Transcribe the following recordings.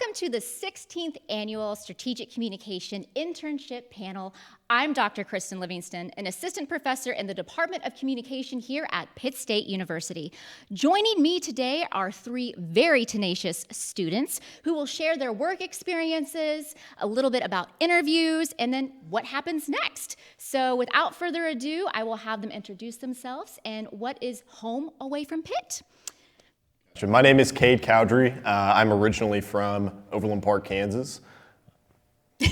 Welcome to the 16th Annual Strategic Communication Internship Panel. I'm Dr. Kristen Livingston, an assistant professor in the Department of Communication here at Pitt State University. Joining me today are three very tenacious students who will share their work experiences, a little bit about interviews, and then what happens next. So without further ado, I will have them introduce themselves and what is home away from Pitt. My name is Cade Cowdrey. I'm originally from Overland Park, Kansas. My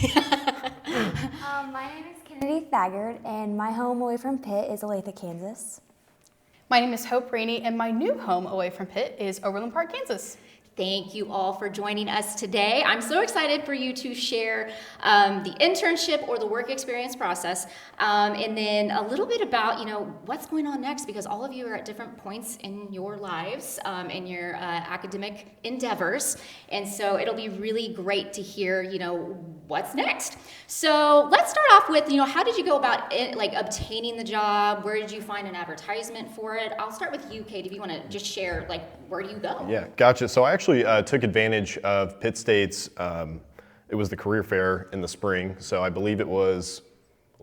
name is Kennedy Thagard, and my home away from Pitt is Olathe, Kansas. My name is Hope Rainey, and my new home away from Pitt is Overland Park, Kansas. Thank you all for joining us today. I'm so excited for you to share the internship or the work experience process, and then a little bit about, what's going on next, because all of you are at different points in your lives, in your academic endeavors, and so it'll be really great to hear, what's next. So let's start off with, how did you go about obtaining the job? Where did you find an advertisement for it? I'll start with you, Kate, if you want to just share, where do you go? Yeah, gotcha. So I actually took advantage of Pitt State's, it was the career fair in the spring, so I believe it was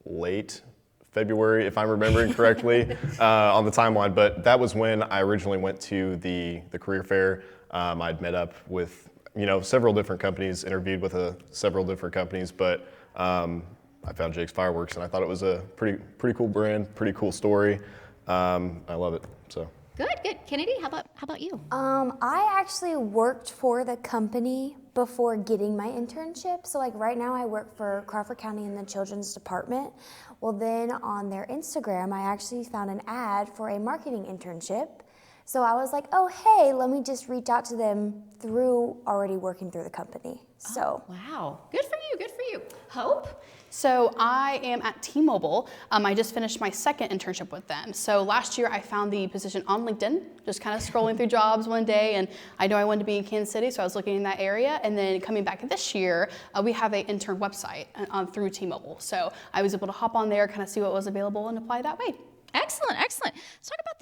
late February, if I'm remembering correctly, on the timeline, but that was when I originally went to the career fair. I'd met up with, several different companies, interviewed with several different companies, but I found Jake's Fireworks, and I thought it was a pretty cool brand, pretty cool story. I love it, so. Good. Kennedy, how about you? I actually worked for the company before getting my internship. So right now I work for Crawford County in the Children's Department. Well, then on their Instagram, I actually found an ad for a marketing internship. So I was like, oh, hey, let me just reach out to them through already working through the company. So. Oh, wow. Good for you. Hope? So I am at T-Mobile. I just finished my second internship with them. So last year I found the position on LinkedIn, just kind of scrolling through jobs one day, and I know I wanted to be in Kansas City, so I was looking in that area. And then coming back this year, we have an intern website through T-Mobile. So I was able to hop on there, kind of see what was available, and apply that way. Excellent. Let's talk about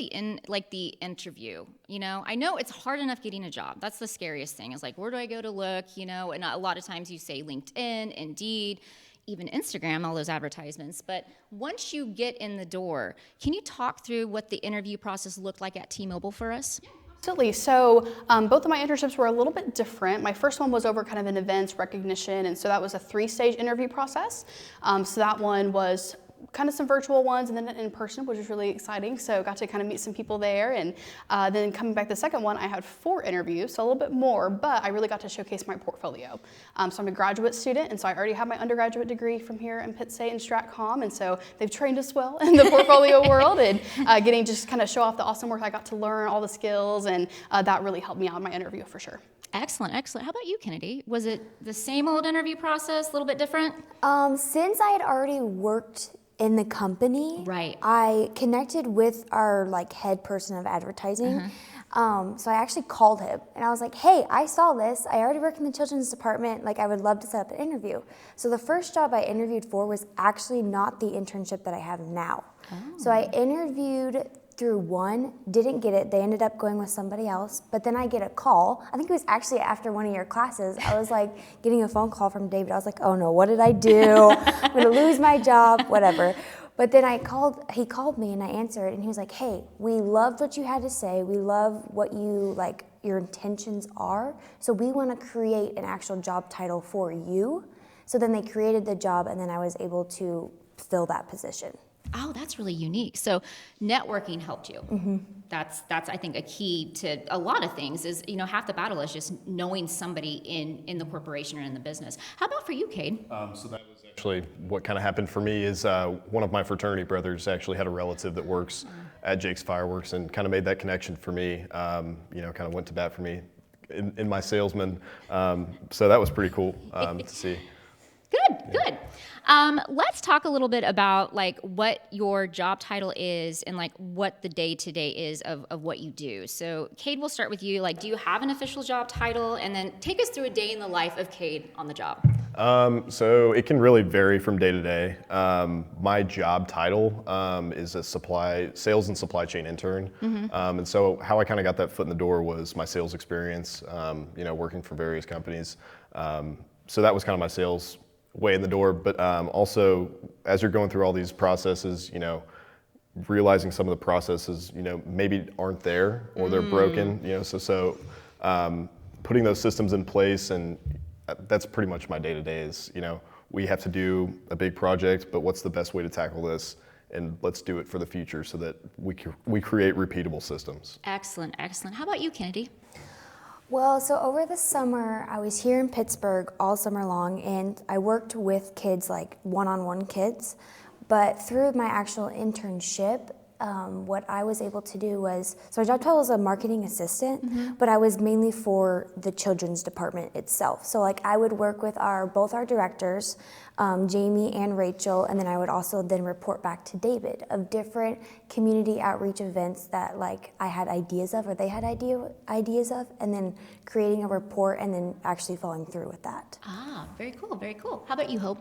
the interview. I know it's hard enough getting a job. That's the scariest thing. Is where do I go to look? And a lot of times you say LinkedIn, Indeed, even Instagram, all those advertisements. But once you get in the door, can you talk through what the interview process looked like at T-Mobile for us? Absolutely. So both of my internships were a little bit different. My first one was over kind of an events recognition, and so that was a 3-stage interview process. So that one was kind of some virtual ones and then in person, which was really exciting. So got to kind of meet some people there. And then coming back the second one, I had 4 interviews, so a little bit more, but I really got to showcase my portfolio. So I'm a graduate student, and so I already have my undergraduate degree from here in Pitt State and StratCom, and so they've trained us well in the portfolio world, and getting just kind of show off the awesome work I got to learn, all the skills, and that really helped me out in my interview for sure. Excellent. How about you, Kennedy? Was it the same old interview process, a little bit different? Since I had already worked in the company, right, I connected with our head person of advertising. So I actually called him and I was like, hey, I saw this. I already work in the children's department. I would love to set up an interview. So the first job I interviewed for was actually not the internship that I have now. Oh. So I interviewed through one, didn't get it. They ended up going with somebody else. But then I get a call. I think it was actually after one of your classes. I was getting a phone call from David. I was like, oh no, what did I do? I'm gonna lose my job, whatever. But then he called me and I answered and he was like, hey, we loved what you had to say. We love what you, your intentions are. So we wanna create an actual job title for you. So then they created the job and then I was able to fill that position. Oh, that's really unique. So networking helped you. Mm-hmm. That's I think a key to a lot of things is, half the battle is just knowing somebody in the corporation or in the business. How about for you, Cade? So that was actually what kind of happened for me is one of my fraternity brothers actually had a relative that works at Jake's Fireworks and kind of made that connection for me, kind of went to bat for me in my salesman. So that was pretty cool to see. Good. Let's talk a little bit about what your job title is and what the day-to-day is of what you do. So Cade, we'll start with you. Do you have an official job title? And then take us through a day in the life of Cade on the job. So it can really vary from day to day. My job title is a sales and supply chain intern. And so how I kind of got that foot in the door was my sales experience, working for various companies. So that was kind of my sales way in the door. But also, as you're going through all these processes, realizing some of the processes, maybe aren't there or they're broken, so putting those systems in place, and that's pretty much my day-to-day is, we have to do a big project, but what's the best way to tackle this? And let's do it for the future so that we create repeatable systems. Excellent, excellent. How about you, Kennedy? Well, so over the summer, I was here in Pittsburgh all summer long, and I worked with kids, like one-on-one kids. But through my actual internship, what I was able to do was, so my job title was a marketing assistant, but I was mainly for the children's department itself. So like I would work with both our directors, Jamie and Rachel, and then I would also then report back to David of different community outreach events that like I had ideas of or they had ideas of, and then creating a report and then actually following through with that. Ah, very cool, very cool. How about you, Hope?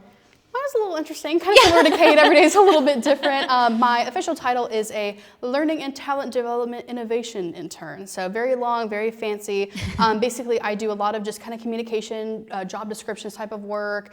Mine was a little interesting, kind of similar to Kate. Every day is a little bit different. My official title is a Learning and Talent Development Innovation Intern. So very long, very fancy. Basically, I do a lot of just kind of communication, job descriptions type of work.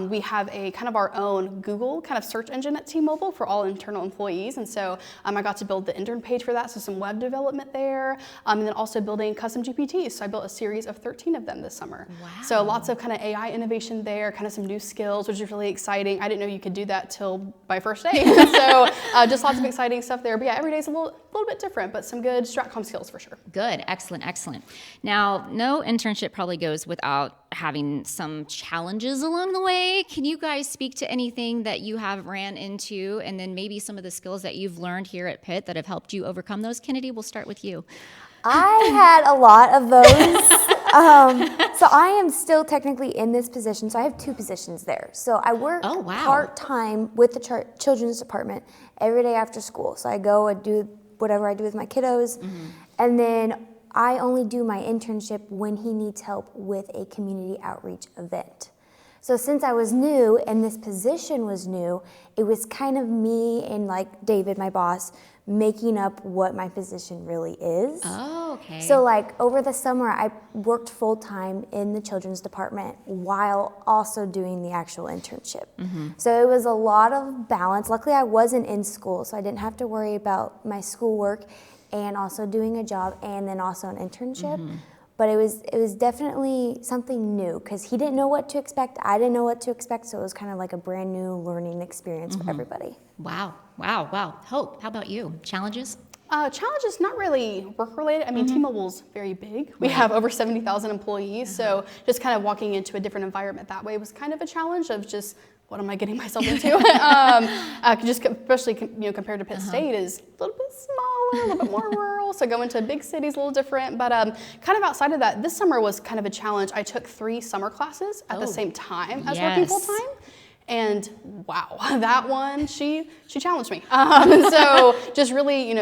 We have a kind of our own Google kind of search engine at T-Mobile for all internal employees. And so I got to build the intern page for that, so some web development there. And then also building custom GPTs. So I built a series of 13 of them this summer. Wow. So lots of kind of AI innovation there, kind of some new skills, which is really exciting. I didn't know you could do that till my first day. So just lots of exciting stuff there. But yeah, every day's a little bit different, but some good Stratcom skills for sure. Good, excellent, excellent. Now, no internship probably goes without having some challenges along the way. Can you guys speak to anything that you have ran into, and then maybe some of the skills that you've learned here at Pitt that have helped you overcome those? Kennedy, we'll start with you. I had a lot of those. So I am still technically in this position. So I have 2 positions there. So I work part-time with the children's department every day after school. So I go and do whatever I do with my kiddos. And then I only do my internship when he needs help with a community outreach event. So since I was new and this position was new, it was kind of me and like David, my boss, making up what my position really is. Oh, okay. So like over the summer, I worked full time in the children's department while also doing the actual internship. So it was a lot of balance. Luckily, I wasn't in school, so I didn't have to worry about my schoolwork and also doing a job and then also an internship. But it was definitely something new because he didn't know what to expect. I didn't know what to expect, so it was kind of like a brand new learning experience for everybody. Wow, wow, wow. Hope, how about you? Challenges? Challenges, not really work-related. I mean, T-Mobile's very big. We have over 70,000 employees, so just kind of walking into a different environment that way was kind of a challenge of just, what am I getting myself into? Just especially compared to Pitt State is a little bit smaller, a little bit more rural. So going to big cities a little different. But kind of outside of that, this summer was kind of a challenge. I took 3 summer classes at the same time as working full time. And wow, that one, she challenged me. So just really,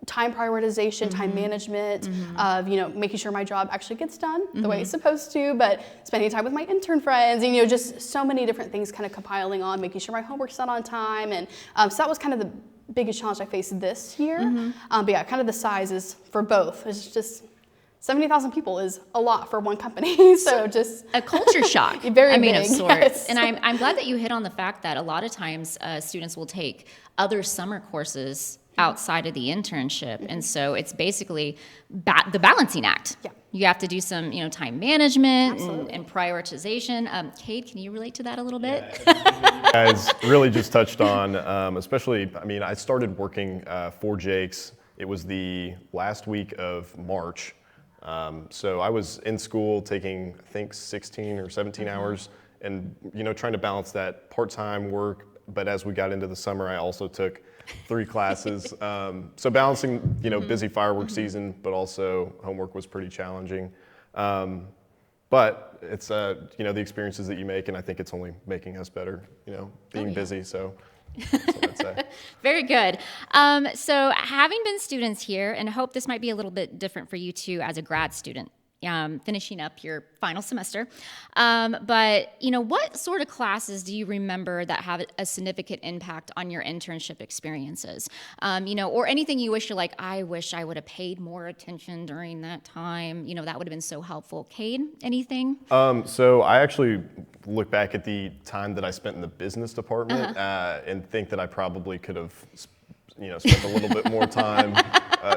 time prioritization, time management, of making sure my job actually gets done the way it's supposed to, but spending time with my intern friends, and just so many different things kind of compiling on, making sure my homework's done on time, and so that was kind of the biggest challenge I faced this year. But yeah, kind of the sizes for both. It's just 70,000 people is a lot for one company, so just a culture shock. Very big, of sorts. Yes. And I'm glad that you hit on the fact that a lot of times students will take other summer courses outside of the internship, and so it's basically the balancing act. Yeah. You have to do some, time management and prioritization. Kate, can you relate to that a little bit? Yeah, guys really just touched on, especially, I started working for Jake's. It was the last week of March. So I was in school taking, I think, 16 or 17 hours and, trying to balance that part-time work. But as we got into the summer, I also took 3 classes. So balancing, busy fireworks season, but also homework was pretty challenging. But it's, the experiences that you make, and I think it's only making us better, being busy. So that's what I'd say. Very good. So having been students here, and I hope this might be a little bit different for you too as a grad student finishing up your final semester. But, what sort of classes do you remember that have a significant impact on your internship experiences? Or anything you wish you're like, I wish I would have paid more attention during that time. That would have been so helpful. Cade, anything? So I actually look back at the time that I spent in the business department and think that I probably could have, spent a little bit more time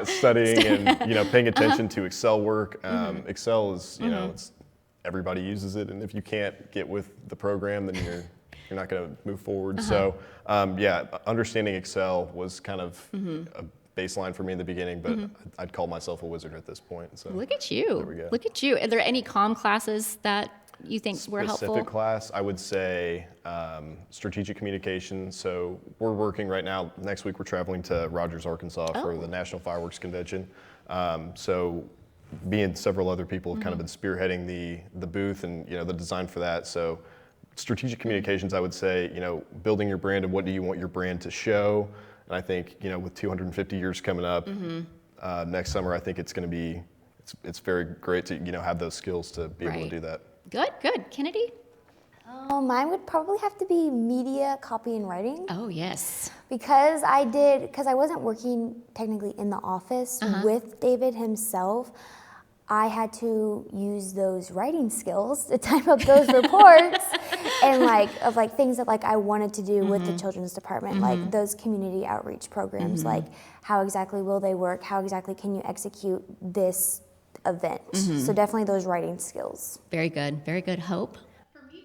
studying and paying attention to Excel work. Excel is it's, everybody uses it, and if you can't get with the program, then you're not going to move forward. So understanding Excel was kind of a baseline for me in the beginning, but I'd call myself a wizard at this point. So look at you. There we go. Look at you. Are there any comm classes that you think were helpful? Specific class, I would say strategic communication. So we're working right now. Next week we're traveling to Rogers, Arkansas for the National Fireworks Convention. So me and several other people have kind of been spearheading the booth and the design for that. So strategic communications, I would say, building your brand and what do you want your brand to show. And I think with 250 years coming up next summer, I think it's going to be it's very great to have those skills to be able to do that. Good. Kennedy? Mine would probably have to be media, copy, and writing. Oh, yes. Because I wasn't working technically in the office with David himself, I had to use those writing skills to type up those reports and things that I wanted to do with the children's department, like those community outreach programs, like how exactly will they work, how exactly can you execute this event. So definitely those writing skills. Very good. Hope?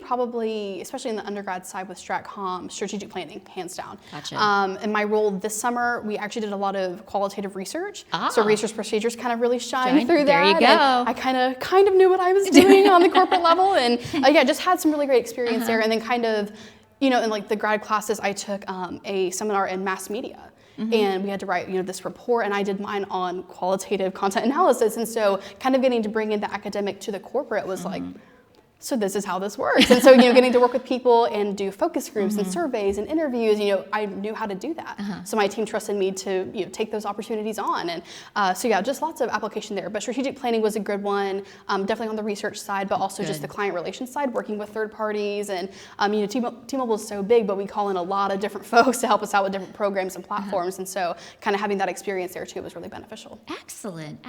Probably, especially in the undergrad side with StratComm, strategic planning, hands down. Gotcha. In my role this summer, we actually did a lot of qualitative research. So research procedures kind of really shine through there that. You go. And I kind of knew what I was doing on the corporate level, and just had some really great experience there. And then kind of, in the grad classes, I took a seminar in mass media. And we had to write, this report, and I did mine on qualitative content analysis. And so kind of getting to bring in the academic to the corporate was like, so this is how this works. And so, getting to work with people and do focus groups and surveys and interviews, I knew how to do that. So my team trusted me to, take those opportunities on. And just lots of application there. But strategic planning was a good one, definitely on the research side, but also just the client relations side, working with third parties. And, T-Mobile is so big, but we call in a lot of different folks to help us out with different programs and platforms. And so kind of having that experience there too was really beneficial. Excellent.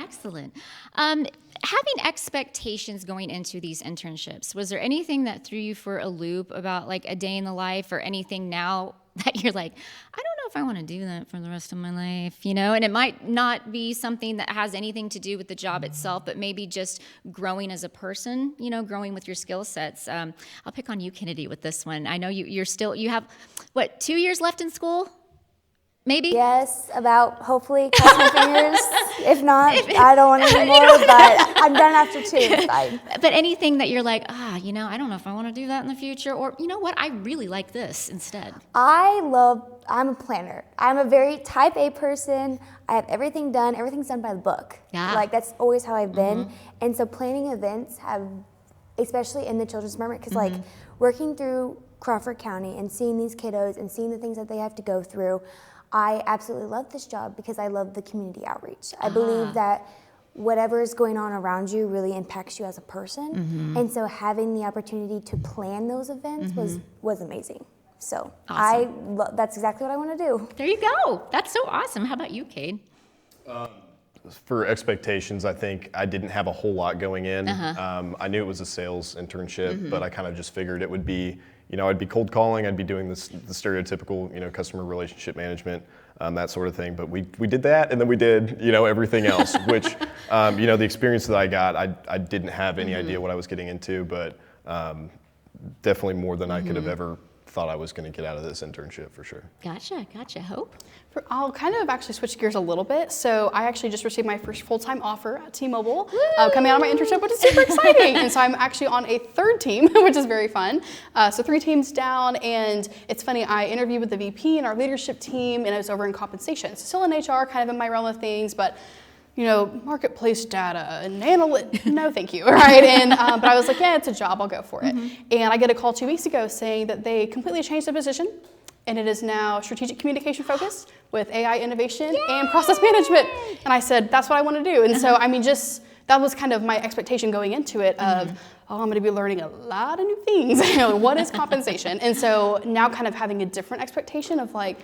Having expectations going into these internships, was there anything that threw you for a loop about a day in the life or anything now that you're like, I don't know if I want to do that for the rest of my life, and it might not be something that has anything to do with the job itself, but maybe just growing as a person, growing with your skill sets. I'll pick on you, Kennedy, with this one. I know you have, 2 years left in school? Maybe? Yes, hopefully, cross my fingers. If not, I don't want any more, but I'm done after 2. It's fine. But anything that you're like, I don't know if I want to do that in the future, or you know what, I really like this instead. I'm a planner. I'm a very type A person. I have everything done. Everything's done by the book. Yeah. That's always how I've been. And so planning events especially in the children's department, because working through Crawford County and seeing these kiddos and seeing the things that they have to go through, I absolutely love this job because I love the community outreach. I believe that whatever is going on around you really impacts you as a person. And so having the opportunity to plan those events was amazing. So awesome. That's exactly what I want to do. There you go. That's so awesome. How about you, Cade? For expectations, I think I didn't have a whole lot going in. I knew it was a sales internship, but I kind of just figured it would be, I'd be cold calling, I'd be doing the stereotypical, customer relationship management, that sort of thing. But we did that, and then we did, everything else, which, the experience that I got, I didn't have any idea what I was getting into, but definitely more than I could have ever thought I was going to get out of this internship for sure. Gotcha. Hope? I'll kind of actually switch gears a little bit. So I actually just received my first full-time offer at T-Mobile coming out of my internship, which is super exciting. And so I'm actually on a third team, which is very fun. So 3 teams down, and it's funny, I interviewed with the VP and our leadership team, and I was over in compensation. So still in HR, kind of in my realm of things, but marketplace data and analytics, no thank you, right? And but I was like, yeah, it's a job, I'll go for it. And I get a call 2 weeks ago saying that they completely changed the position, and it is now strategic communication focused with AI innovation and process management. And I said, that's what I want to do. And so, just that was kind of my expectation going into it of, oh, I'm going to be learning a lot of new things. What is compensation? And so now kind of having a different expectation of like,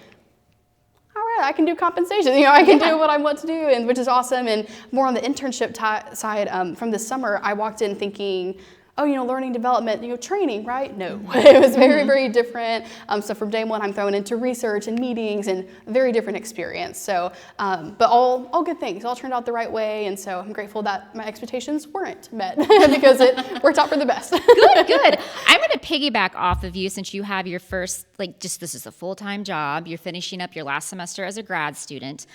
all right, I can do compensation. I can do what I want to do, and which is awesome. And more on the internship side, from this summer, I walked in thinking, oh, learning development, training, right? No, it was very, very different. So from day one, I'm thrown into research and meetings and very different experience. So, but all good things, all turned out the right way. And so I'm grateful that my expectations weren't met because it worked out for the best. Good. I'm going to piggyback off of you since you have your first, this is a full-time job. You're finishing up your last semester as a grad student.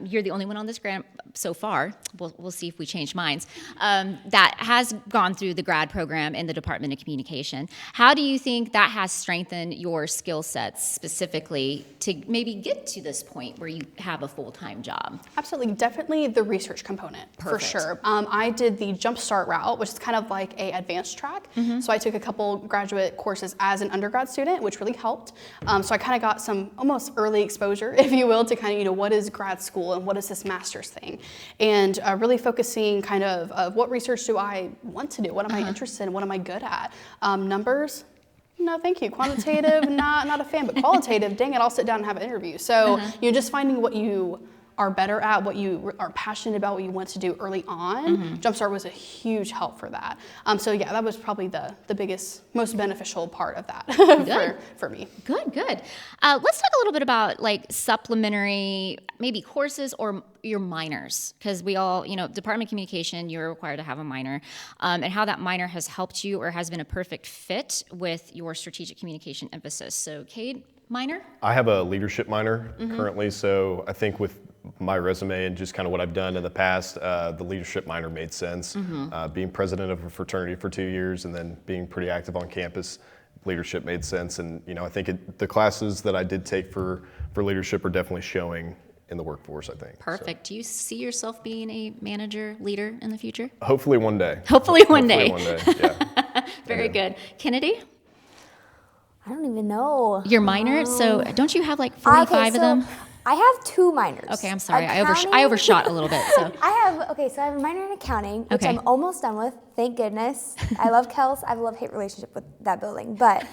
You're the only one on this grant so far. We'll see if we change minds. That has gone through the grad program in the Department of Communication. How do you think that has strengthened your skill sets specifically to maybe get to this point where you have a full-time job? Absolutely, definitely the research component. Perfect. For sure. I did the Jumpstart route, which is kind of like a advanced track. So I took a couple graduate courses as an undergrad student, which really helped. So I kind of got some almost early exposure, if you will, to kind of, what is grad school and what is this master's thing? And really focusing kind of what research do I want to do? What am I interested in? What am I good at? Numbers? No, thank you. Quantitative, not a fan, but qualitative, dang it, I'll sit down and have an interview. So, just finding what you are better at, what you are passionate about, what you want to do early on. Jumpstart was a huge help for that. So yeah, that was probably the biggest, most beneficial part of that for me. Good. Let's talk a little bit about supplementary maybe courses or your minors, because we all, Department of Communication, you're required to have a minor, and how that minor has helped you or has been a perfect fit with your strategic communication emphasis. So Cade, minor? I have a leadership minor currently, so I think with my resume and just kind of what I've done in the past, the leadership minor made sense. Being president of a fraternity for 2 years and then being pretty active on campus, leadership made sense. And I think the classes that I did take for leadership are definitely showing in the workforce, I think. Perfect. So. Do you see yourself being a manager, leader in the future? Hopefully one day. Hopefully one day, yeah. Very good. Kennedy? I don't even know. Your minor? So don't you have 45 of them? I have 2 minors. Okay, I'm sorry. I overshot a little bit. So I have a minor in accounting, which Okay. I'm almost done with. Thank goodness. I love Kels. I have a love-hate relationship with that building. But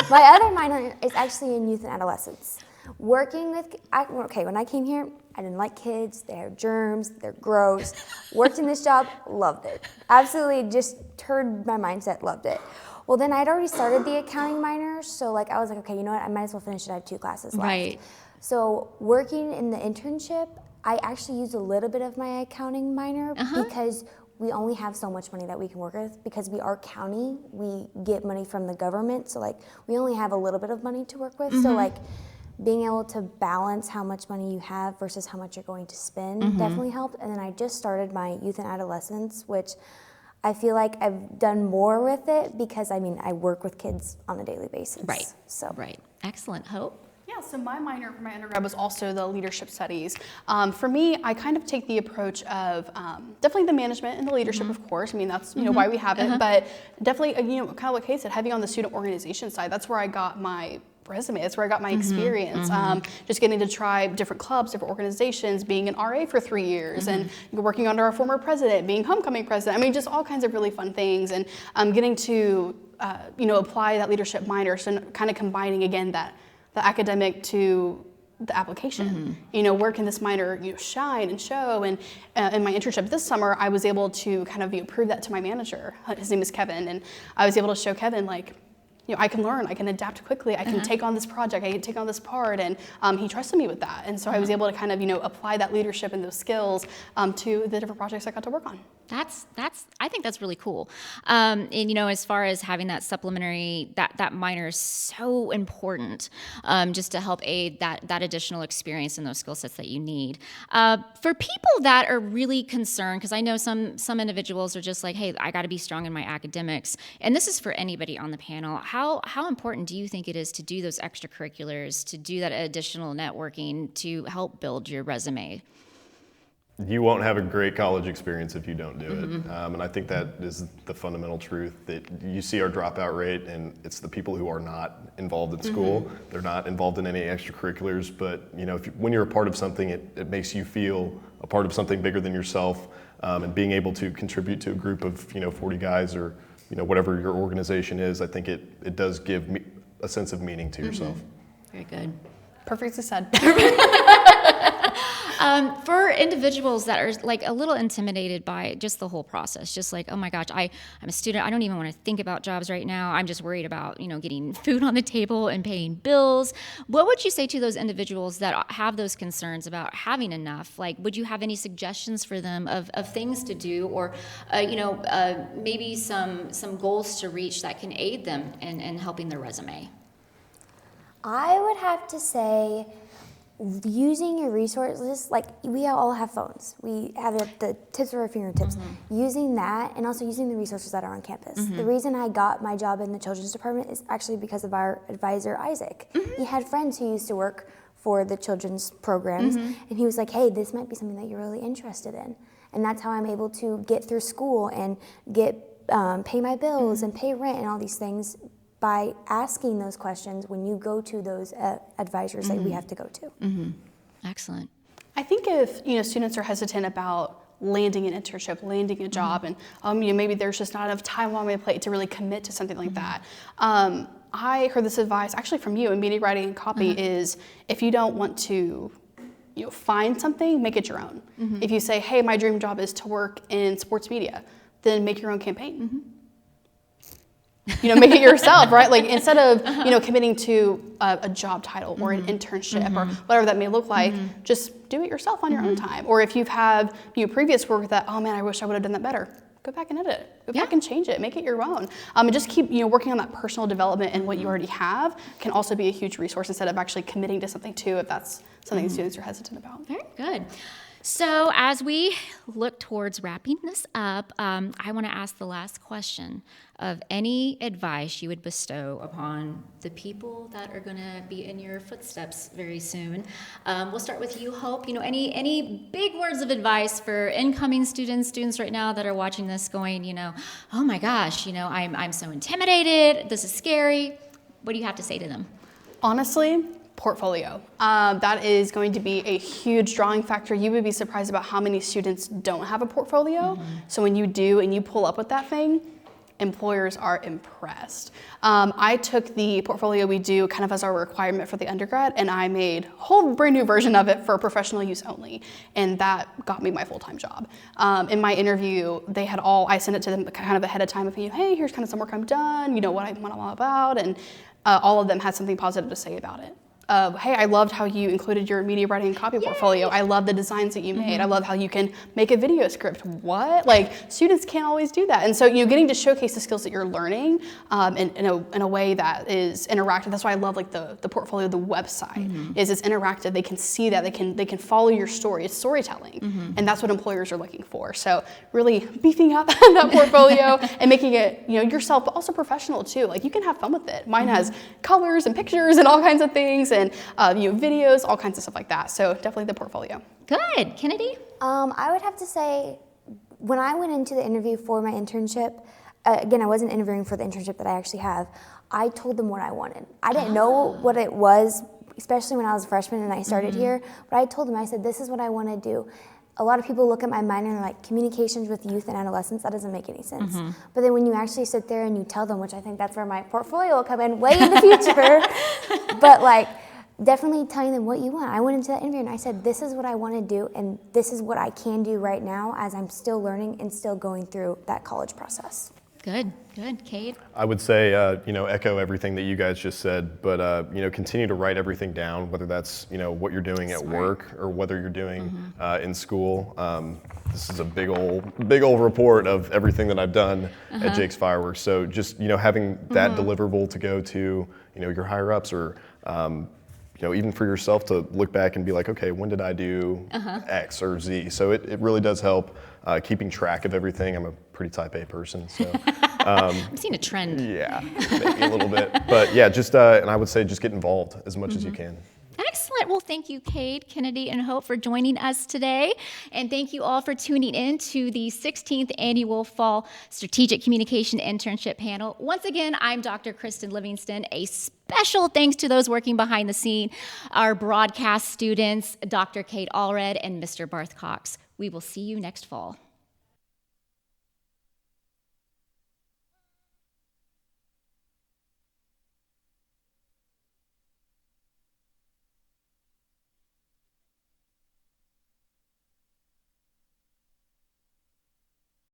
my other minor is actually in youth and adolescence. Working with, when I came here, I didn't like kids. They have germs. They're gross. Worked in this job, loved it. Absolutely just turned my mindset, loved it. Well, then I'd already started the accounting minor, so I was like, okay, you know what? I might as well finish it. I have 2 classes left. Right. So working in the internship, I actually used a little bit of my accounting minor because we only have so much money that we can work with. Because we are county, we get money from the government, so we only have a little bit of money to work with. So being able to balance how much money you have versus how much you're going to spend definitely helped. And then I just started my youth and adolescence, which I feel like I've done more with it because I work with kids on a daily basis. Right. So Right. Excellent. Hope? Yeah, so my minor for my undergrad was also the leadership studies. For me, I kind of take the approach of definitely the management and the leadership, of course. That's why we have it, but definitely kind of what Kate said, heavy on the student organization side. That's where I got my resume. That's where I got my experience. Just getting to try different clubs, different organizations, being an RA for 3 years, and working under our former president, being homecoming president. Just all kinds of really fun things, and getting to apply that leadership minor, so kind of combining again the academic to the application. Where can this minor shine and show? And in my internship this summer, I was able to kind of prove that to my manager. His name is Kevin, and I was able to show Kevin I can learn, I can adapt quickly, I can take on this project, I can take on this part, and he trusted me with that. And so I was able to kind of, apply that leadership and those skills to the different projects I got to work on. I think that's really cool. And as far as having that supplementary, that minor is so important, just to help aid that additional experience and those skill sets that you need. For people that are really concerned, because I know some individuals are just like, hey, I got to be strong in my academics, and this is for anybody on the panel. How important do you think it is to do those extracurriculars, to do that additional networking to help build your resume? You won't have a great college experience if you don't do it. And I think that is the fundamental truth, that you see our dropout rate, and it's the people who are not involved in school. They're not involved in any extracurriculars, but when you're a part of something, it makes you feel a part of something bigger than yourself, and being able to contribute to a group of 40 guys or whatever your organization is, I think it does give me a sense of meaning to yourself. Very good. Perfectly said. For individuals that are like a little intimidated by just the whole process, just like, oh my gosh, I'm a student, I don't even want to think about jobs right now. I'm just worried about, getting food on the table and paying bills. What would you say to those individuals that have those concerns about having enough? Like, would you have any suggestions for them of things to do, or, maybe some goals to reach that can aid them in helping their resume? I would have to say, using your resources, like we all have phones. We have it at the tips of our fingertips. Using that, and also using the resources that are on campus. The reason I got my job in the children's department is actually because of our advisor, Isaac. He had friends who used to work for the children's programs, and he was like, hey, this might be something that you're really interested in. And that's how I'm able to get through school and pay my bills and pay rent and all these things, by asking those questions when you go to those advisors that we have to go to. Excellent. I think if students are hesitant about landing an internship, landing a job, and maybe there's just not enough time on my plate to really commit to something like that. I heard this advice actually from you in media writing and copy is, if you don't want to find something, make it your own. If you say, hey, my dream job is to work in sports media, then make your own campaign. Make it yourself, right? Like, instead of, committing to a job title or an internship or whatever that may look like, just do it yourself on your own time. Or if you've had previous work that, oh man, I wish I would have done that better, go back and edit it. Go back and change it. Make it your own. And just keep working on that personal development, and what you already have can also be a huge resource instead of actually committing to something too, if that's something students are hesitant about. Very good. So as we look towards wrapping this up, I want to ask the last question of any advice you would bestow upon the people that are going to be in your footsteps very soon. We'll start with you, Hope. Any big words of advice for incoming students right now that are watching this going, oh my gosh, I'm so intimidated. This is scary. What do you have to say to them? Honestly, portfolio. That is going to be a huge drawing factor. You would be surprised about how many students don't have a portfolio. So when you do and you pull up with that thing, employers are impressed. I took the portfolio we do kind of as our requirement for the undergrad, and I made a whole brand new version of it for professional use only, and that got me my full-time job. In my interview, I sent it to them kind of ahead of time of, hey, here's kind of some work I've done, what I'm all about, and all of them had something positive to say about it. Hey, I loved how you included your media writing and copy portfolio. I love the designs that you made. I love how you can make a video script. What? Like, students can't always do that. And so, getting to showcase the skills that you're learning in a way that is interactive. That's why I love the portfolio, the website is it's interactive. They can see that. They can follow your story. It's storytelling, and that's what employers are looking for. So really beefing up that portfolio and making it yourself, but also professional too. Like, you can have fun with it. Mine has colors and pictures and all kinds of things. And videos, all kinds of stuff like that. So definitely the portfolio. Good. Kennedy? I would have to say, when I went into the interview for my internship, again, I wasn't interviewing for the internship that I actually have, I told them what I wanted. I didn't know what it was, especially when I was a freshman and I started here, but I told them, I said, this is what I want to do. A lot of people look at my minor and they're like, communications with youth and adolescents, that doesn't make any sense. But then when you actually sit there and you tell them, which I think that's where my portfolio will come in way in the future, but definitely telling them what you want. I went into that interview and I said, this is what I want to do, and this is what I can do right now as I'm still learning and still going through that college process. Good. Kate? I would say, echo everything that you guys just said, but, continue to write everything down, whether that's, what you're doing at work or whether you're doing in school. This is a big old report of everything that I've done at Jake's Fireworks. So just, having that deliverable to go to, your higher ups, or, even for yourself to look back and be like, okay, when did I do X or Z? So it really does help keeping track of everything. I'm a pretty type A person, so. I'm seeing a trend. Yeah, maybe a little bit. But yeah, just, and I would say just get involved as much as you can. Excellent. right, well, thank you, Cade, Kennedy, and Hope for joining us today. And thank you all for tuning in to the 16th Annual Fall Strategic Communication Internship Panel. Once again, I'm Dr. Kristen Livingston. A special thanks to those working behind the scene, our broadcast students, Dr. Kate Allred and Mr. Barth Cox. We will see you next fall.